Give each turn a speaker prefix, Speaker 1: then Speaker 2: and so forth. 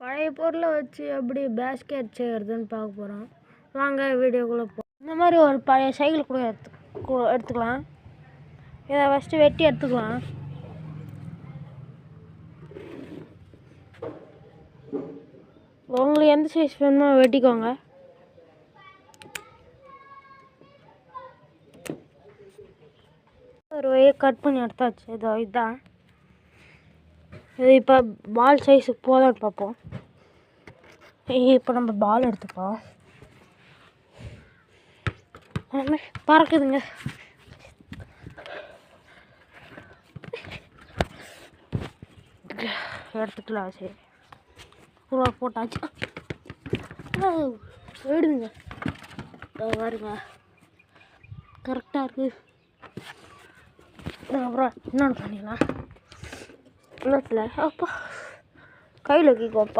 Speaker 1: பழைய பொருளை வச்சு எப்படி பேஸ்கெட் செய்கிறதுன்னு பார்க்க போகிறோம். வாங்க வீடியோக்குள்ளே இந்த மாதிரி ஒரு பழைய சைக்கிள் கூட எடுத்துக்கலாம். இதை ஃபஸ்ட்டு வெட்டி எடுத்துக்கலாம். உங்களுக்கு எந்த சைஸ் வேணுமோ வெட்டிக்கோங்க. ஒரு வழியை கட் பண்ணி எடுத்தாச்சு. இதுதான் இது. இப்போ பால் சைஸுக்கு போதான்னு பார்ப்போம். இப்போ நம்ம பால் எடுத்துப்போம். பறக்குதுங்க. எடுத்துக்கலாம். சரி போட்டாச்சு. போயிடுங்க வருங்க. கரெக்டாக இருக்குது. அப்புறம் என்னென்னு பண்ணிக்கலாம். இன்னத்தில் அப்பா கையில் வைக்கோப்பா.